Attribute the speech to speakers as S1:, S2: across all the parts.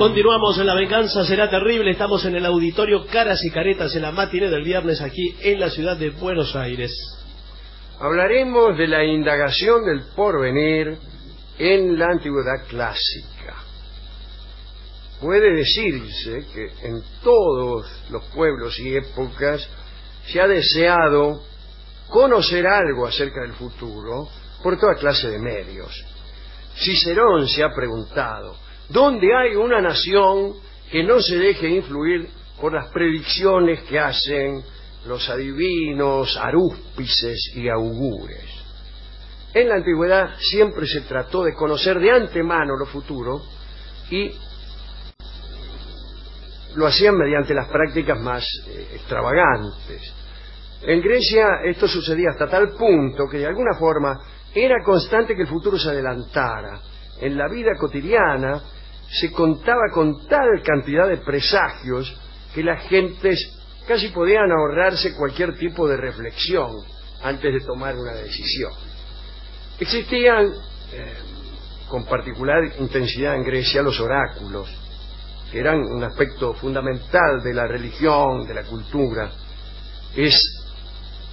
S1: Continuamos en La Venganza Será Terrible. Estamos en el auditorio Caras y Caretas en la matiné del viernes aquí en la ciudad de Buenos Aires.
S2: Hablaremos de la indagación del porvenir en la antigüedad clásica. Puede decirse que en todos los pueblos y épocas se ha deseado conocer algo acerca del futuro por toda clase de medios. Cicerón se ha preguntado: ¿dónde hay una nación que no se deje influir por las predicciones que hacen los adivinos, arúspices y augures? En la antigüedad siempre se trató de conocer de antemano lo futuro y lo hacían mediante las prácticas más extravagantes. En Grecia esto sucedía hasta tal punto que de alguna forma era constante que el futuro se adelantara. En la vida cotidiana se contaba con tal cantidad de presagios que las gentes casi podían ahorrarse cualquier tipo de reflexión antes de tomar una decisión. Existían con particular intensidad en Grecia los oráculos, que eran un aspecto fundamental de la religión, de la cultura. Es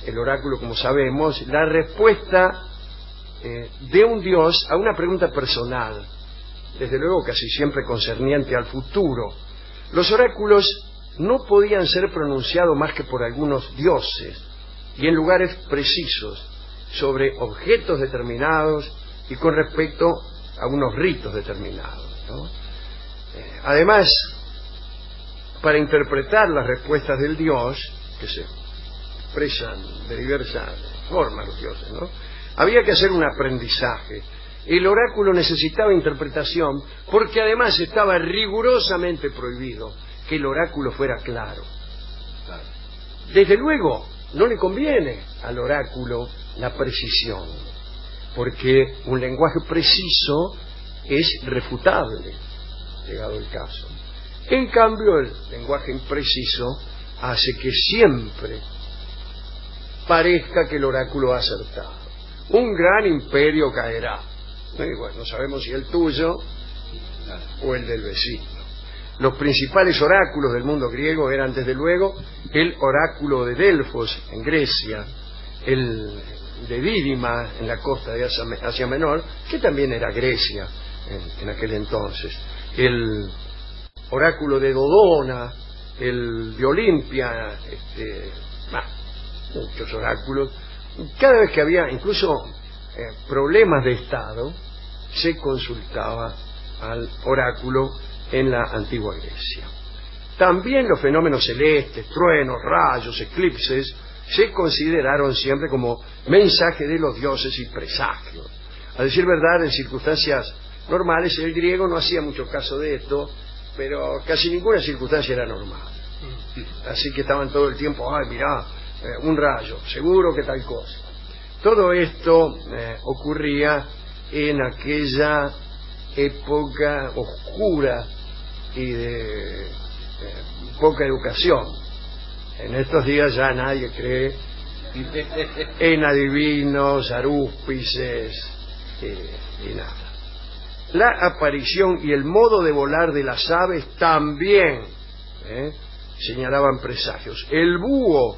S2: el oráculo, como sabemos, la respuesta de un dios a una pregunta personal, desde luego casi siempre concerniente al futuro. Los oráculos no podían ser pronunciados más que por algunos dioses y en lugares precisos, sobre objetos determinados y con respecto a unos ritos determinados, ¿no? Además, para interpretar las respuestas del dios, que se expresan de diversas formas los dioses, ¿no?, había que hacer un aprendizaje. El oráculo necesitaba interpretación porque además estaba rigurosamente prohibido que el oráculo fuera claro. Desde luego, no le conviene al oráculo la precisión, porque un lenguaje preciso es refutable, llegado el caso. En cambio, el lenguaje impreciso hace que siempre parezca que el oráculo ha acertado. Un gran imperio caerá. Y bueno, no sabemos si el tuyo o el del vecino. Los principales oráculos del mundo griego eran, desde luego, el oráculo de Delfos en Grecia, el de Dídima en la costa de Asia Menor, que también era Grecia en aquel entonces, el oráculo de Dodona, el de Olimpia, muchos oráculos. Cada vez que había incluso problemas de Estado, se consultaba al oráculo en la antigua Grecia. También los fenómenos celestes, truenos, rayos, eclipses, se consideraron siempre como mensaje de los dioses y presagios. A decir verdad, en circunstancias normales el griego no hacía mucho caso de esto, pero casi ninguna circunstancia era normal. Así que estaban todo el tiempo: ay, mirá, un rayo, seguro que tal cosa. Todo esto ocurría en aquella época oscura y de poca educación. En estos días ya nadie cree en adivinos, arúspices y nada. La aparición y el modo de volar de las aves también señalaban presagios. El búho,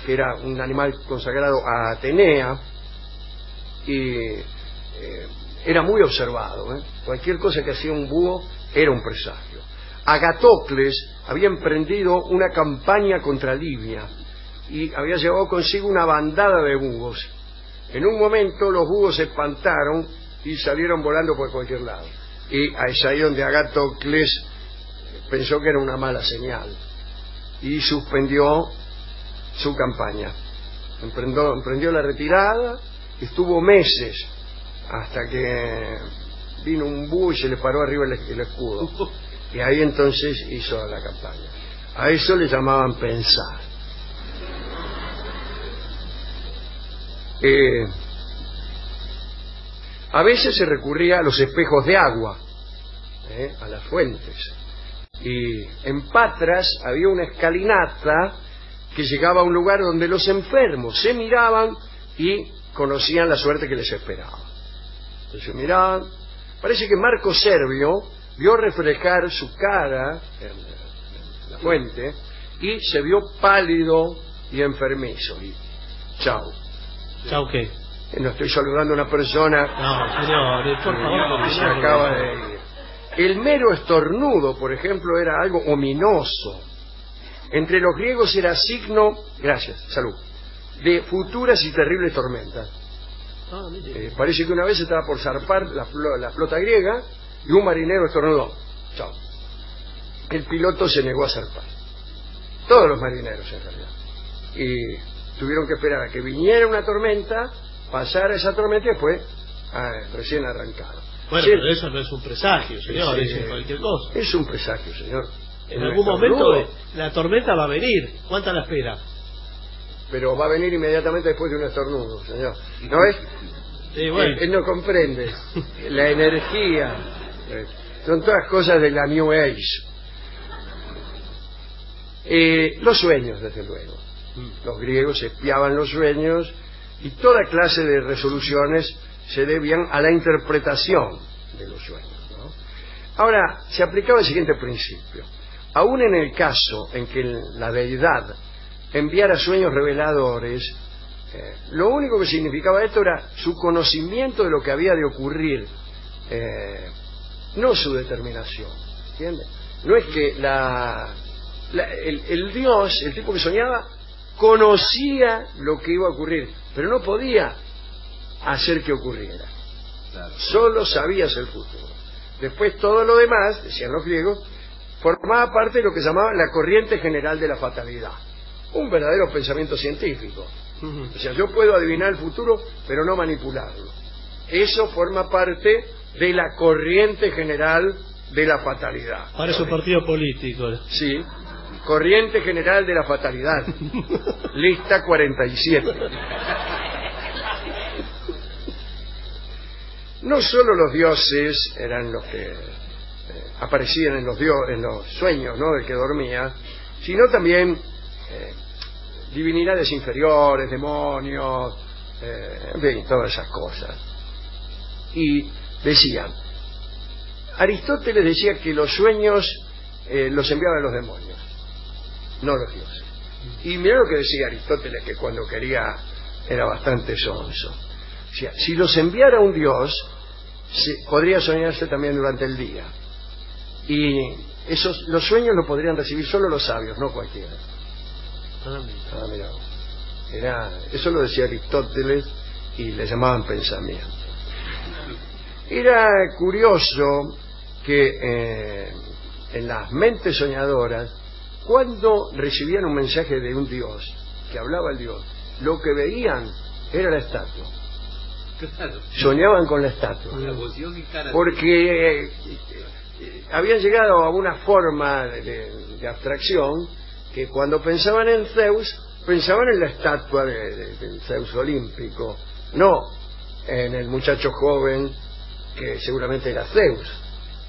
S2: que era un animal consagrado a Atenea, y era muy observado. Cualquier cosa que hacía un búho era un presagio. Agatocles había emprendido una campaña contra Libia y había llevado consigo una bandada de búhos. En un momento los búhos se espantaron y salieron volando por cualquier lado. Y es ahí donde Agatocles pensó que era una mala señal y suspendió su campaña. Emprendió la retirada, estuvo meses hasta que vino un búho y se le paró arriba el escudo. Y ahí entonces hizo la campaña. A eso le llamaban pensar. A veces se recurría a los espejos de agua, a las fuentes. Y en Patras había una escalinata que llegaba a un lugar donde los enfermos se miraban y conocían la suerte que les esperaba. Entonces miraban. Parece que Marco Servio vio reflejar su cara en la fuente y se vio pálido y enfermizo. Y chao.
S1: ¿Chao qué?
S2: No estoy saludando a una persona
S1: No, señor, por favor,
S2: que se acaba de ir. El mero estornudo, por ejemplo, era algo ominoso. Entre los griegos era signo, gracias, salud, de futuras y terribles tormentas. Parece que una vez estaba por zarpar la flota griega y un marinero estornudó. Chao. El piloto se negó a zarpar. Todos los marineros, en realidad. Y tuvieron que esperar a que viniera una tormenta, pasara esa tormenta y después recién arrancaron.
S1: Bueno,
S2: sí,
S1: pero eso no es un presagio, señor,
S2: sí,
S1: es cualquier cosa.
S2: Es un presagio, señor.
S1: En algún momento la tormenta va a venir. ¿Cuánta la espera?
S2: Pero va a venir inmediatamente después de un estornudo, señor. ¿No es?
S1: Sí, bueno.
S2: Él no comprende. La energía. Son todas cosas de la New Age. Los sueños, desde luego. Los griegos espiaban los sueños y toda clase de resoluciones se debían a la interpretación de los sueños, ¿no? Ahora, se aplicaba el siguiente principio. Aún en el caso en que la deidad enviara sueños reveladores, lo único que significaba esto era su conocimiento de lo que había de ocurrir, no su determinación, ¿entiendes? No es que el Dios, el tipo que soñaba, conocía lo que iba a ocurrir, pero no podía hacer que ocurriera. Claro. Solo sabías el futuro. Después todo lo demás, decían los griegos, formaba parte de lo que llamaban la corriente general de la fatalidad. Un verdadero pensamiento científico. O sea, yo puedo adivinar el futuro, pero no manipularlo. Eso forma parte de la corriente general de la fatalidad.
S1: Parece un partido político.
S2: Sí, corriente general de la fatalidad. Lista 47. No solo los dioses eran los que aparecían en los sueños, ¿no?, del que dormía, sino también divinidades inferiores, demonios, en fin, todas esas cosas. Y decían, Aristóteles decía que los sueños los enviaban los demonios, no los dioses. Y mirá lo que decía Aristóteles, que cuando quería era bastante sonso. O sea, si los enviara un dios, podría soñarse también durante el día. Y los sueños los podrían recibir solo los sabios, no cualquiera. Mirá. Eso lo decía Aristóteles y le llamaban pensamiento. Era curioso que en las mentes soñadoras, cuando recibían un mensaje de un dios, que hablaba el dios, lo que veían era la estatua. Claro. Soñaban con la estatua. Porque habían llegado a una forma de abstracción que cuando pensaban en Zeus, pensaban en la estatua del Zeus olímpico, no en el muchacho joven que seguramente era Zeus.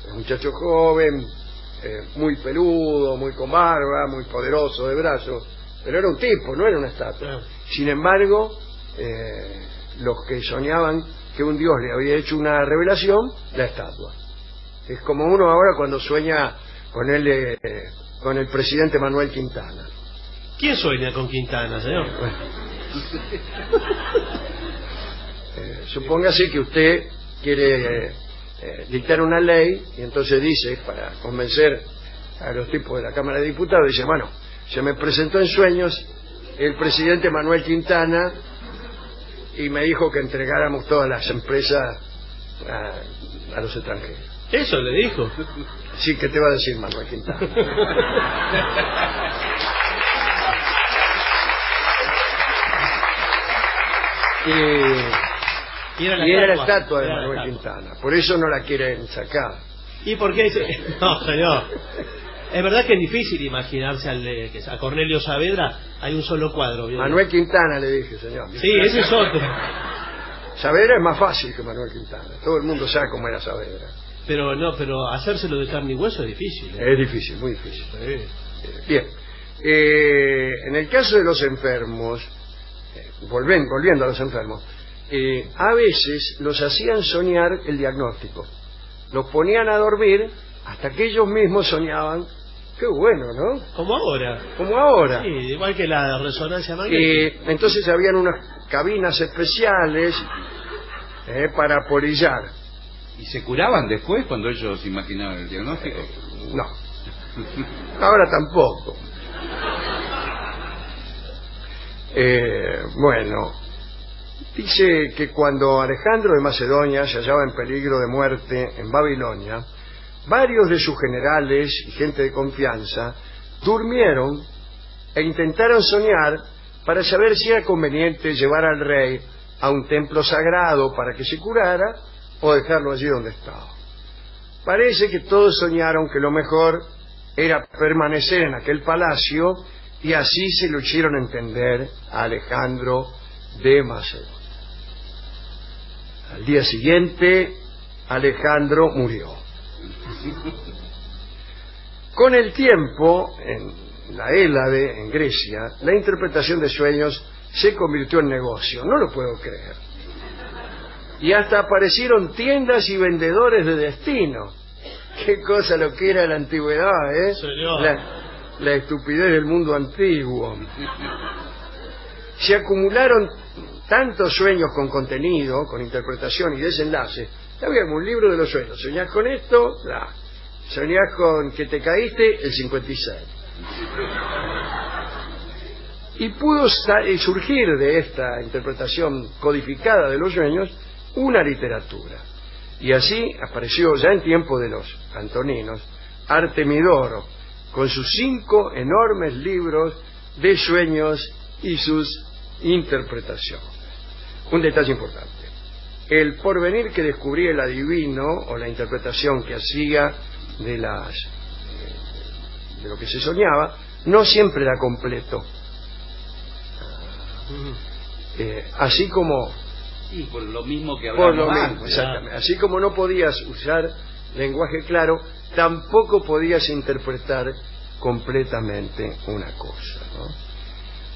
S2: El muchacho joven, muy peludo, muy con barba, muy poderoso de brazos, pero era un tipo, no era una estatua. Sin embargo, los que soñaban que un dios le había hecho una revelación, la estatua. Es como uno ahora cuando sueña con el presidente Manuel Quintana.
S1: ¿Quién sueña con Quintana, señor?
S2: Supóngase que usted quiere dictar una ley y entonces dice, para convencer a los tipos de la Cámara de Diputados, dice, bueno, se me presentó en sueños el presidente Manuel Quintana y me dijo que entregáramos todas las empresas a los extranjeros.
S1: ¿Eso le dijo?
S2: Sí, ¿qué te va a decir Manuel Quintana? Y era la estatua de Manuel Quintana. Por eso no la quieren sacar.
S1: ¿Y por qué dice? No, señor. Es verdad que es difícil imaginarse a Cornelio Saavedra. Hay un solo cuadro. ¿Vio?
S2: Manuel Quintana, le dije, señor.
S1: Sí, ese es otro.
S2: Saavedra es más fácil que Manuel Quintana. Todo el mundo sabe cómo era Saavedra.
S1: Pero hacérselo de carne y hueso es difícil.
S2: Es difícil, muy difícil.
S1: Sí.
S2: Bien. En el caso de los enfermos, volviendo a los enfermos, a veces los hacían soñar el diagnóstico. Los ponían a dormir hasta que ellos mismos soñaban. Qué bueno, ¿no?
S1: Como ahora.
S2: Como ahora.
S1: Sí, igual que la resonancia magnética.
S2: Y entonces habían unas cabinas especiales para apolillar.
S3: ¿Y se curaban después cuando ellos imaginaban el diagnóstico?
S2: No. Ahora tampoco. Bueno, dice que cuando Alejandro de Macedonia se hallaba en peligro de muerte en Babilonia, varios de sus generales y gente de confianza durmieron e intentaron soñar para saber si era conveniente llevar al rey a un templo sagrado para que se curara o dejarlo allí donde estaba. Parece que todos soñaron que lo mejor era permanecer en aquel palacio y así se lo hicieron entender a Alejandro de Macedonia. Al día siguiente, Alejandro murió. Con el tiempo, en la Hélade, en Grecia, la interpretación de sueños se convirtió en negocio. No lo puedo creer. Y hasta aparecieron tiendas y vendedores de destino. Qué cosa lo que era la antigüedad, ¿eh? La estupidez del mundo antiguo. Se acumularon tantos sueños con contenido, con interpretación y desenlace. Había un libro de los sueños. ¿Soñás con esto? ¿Soñás con que te caíste? El 56. Y pudo surgir de esta interpretación codificada de los sueños una literatura. Y así apareció ya en tiempo de los antoninos Artemidoro, con sus 5 enormes libros de sueños y sus interpretaciones. Un detalle importante: el porvenir que descubría el adivino o la interpretación que hacía de lo que se soñaba no siempre era completo. Así como
S3: sí, por lo mismo que hablamos antes.
S2: Exactamente. Así como no podías usar lenguaje claro, tampoco podías interpretar completamente una cosa, ¿no?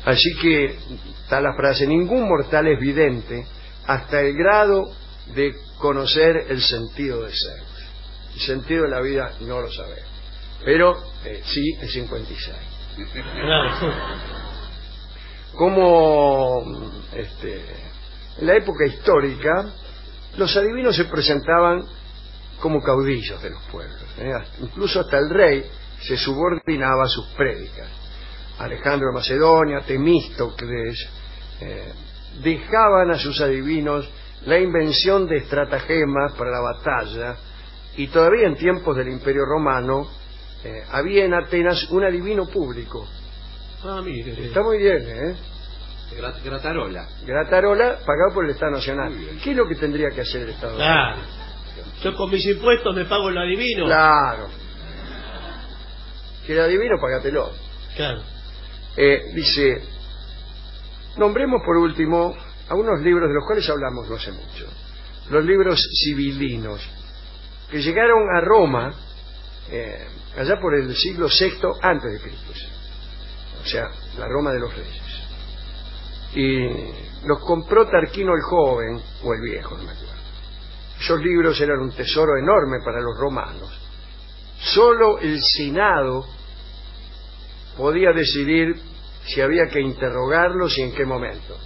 S2: Así que está la frase: ningún mortal es vidente hasta el grado de conocer el sentido de ser. El sentido de la vida no lo sabemos, pero sí el 56. Como en la época histórica, los adivinos se presentaban como caudillos de los pueblos, incluso hasta el rey se subordinaba a sus prédicas. Alejandro de Macedonia, Temístocles, dejaban a sus adivinos la invención de estratagemas para la batalla, y todavía en tiempos del Imperio Romano había en Atenas un adivino público.
S1: Mire.
S2: Está muy bien, ¿eh?
S3: Gratarola.
S2: Gratarola, pagado por el Estado Nacional. ¿Qué es lo que tendría que hacer el Estado Nacional?
S1: Yo con mis impuestos me pago el adivino.
S2: Claro. Que el adivino, pagatelo.
S1: Claro.
S2: Dice, nombremos por último a unos libros de los cuales hablamos no hace mucho. Los libros sibilinos, que llegaron a Roma allá por el siglo VI antes de Cristo. O sea, la Roma de los Reyes. Y los compró Tarquino el Joven, o el Viejo, no me acuerdo. Esos libros eran un tesoro enorme para los romanos. Solo el Senado podía decidir si había que interrogarlos y en qué momento.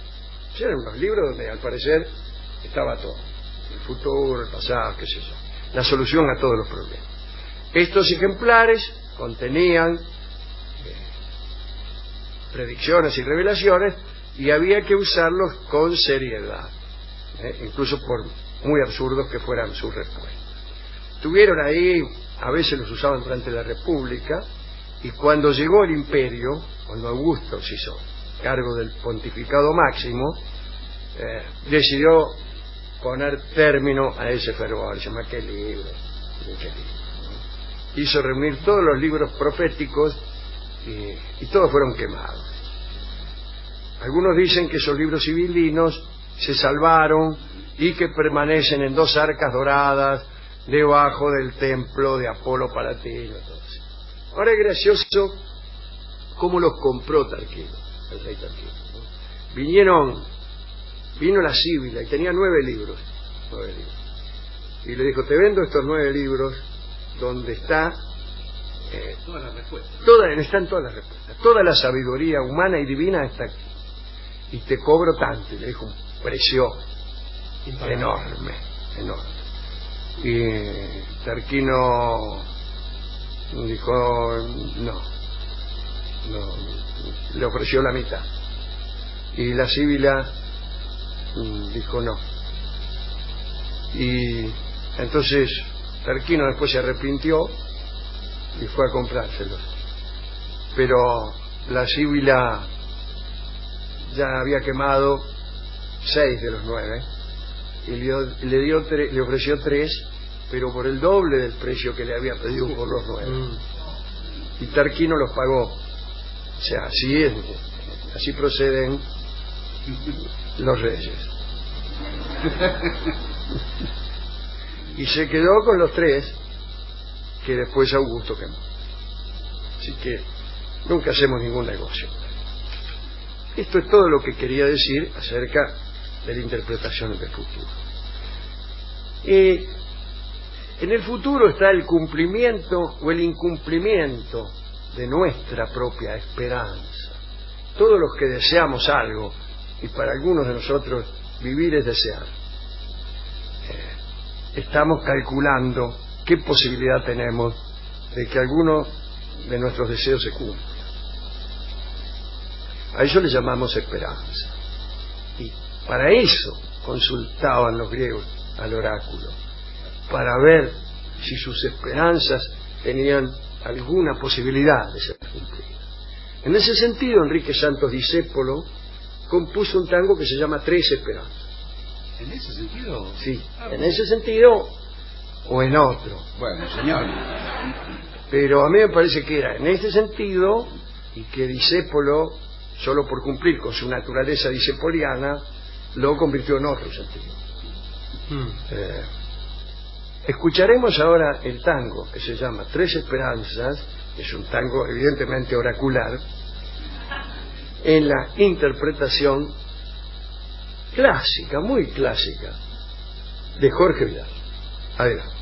S2: Eran unos libros donde al parecer estaba todo: el futuro, el pasado, qué sé yo, la solución a todos los problemas. Estos ejemplares contenían predicciones y revelaciones, y había que usarlos con seriedad, incluso por muy absurdos que fueran sus respuestas. Tuvieron ahí, a veces los usaban durante la República, y cuando llegó el Imperio, cuando Augusto se hizo cargo del pontificado máximo, decidió poner término a ese fervor. Se llama ¿qué libro? Hizo reunir todos los libros proféticos y todos fueron quemados. Algunos dicen que esos libros sibilinos se salvaron y que permanecen en 2 arcas doradas debajo del templo de Apolo Palatino. Ahora es gracioso cómo los compró Tarquino, el rey Tarquino, ¿no? Vino la Sibila y tenía 9 libros. Y le dijo: te vendo estos 9 libros donde está
S3: Todas las respuestas.
S2: están todas las respuestas. Toda la sabiduría humana y divina está aquí. Y te cobro tanto. Y le dijo un precio enorme. Y Tarquino dijo no, le ofreció la mitad. Y la Sibila dijo no. Y entonces Tarquino después se arrepintió y fue a comprárselos. Pero la Sibila ya había quemado 6 de los 9 y le ofreció 3, pero por el doble del precio que le había pedido por los 9. Y Tarquino los pagó. O sea, así proceden los reyes. Y se quedó con los 3 que después Augusto quemó. Así que nunca hacemos ningún negocio. Esto es todo lo que quería decir acerca de la interpretación del futuro. En el futuro está el cumplimiento o el incumplimiento de nuestra propia esperanza. Todos los que deseamos algo, y para algunos de nosotros vivir es desear, estamos calculando qué posibilidad tenemos de que alguno de nuestros deseos se cumpla. A eso le llamamos esperanza. Y para eso consultaban los griegos al oráculo, para ver si sus esperanzas tenían alguna posibilidad de ser cumplidas. En ese sentido, Enrique Santos Discépolo compuso un tango que se llama Tres Esperanzas.
S3: ¿En ese sentido?
S2: Sí, en ese sentido o en otro.
S3: Bueno, señor.
S2: Pero a mí me parece que era en este sentido, y que Discépolo, solo por cumplir con su naturaleza discepoliana, lo convirtió en otro sentido. Escucharemos ahora el tango que se llama Tres Esperanzas, es un tango evidentemente oracular, en la interpretación clásica, muy clásica, de Jorge Vidal. Adelante.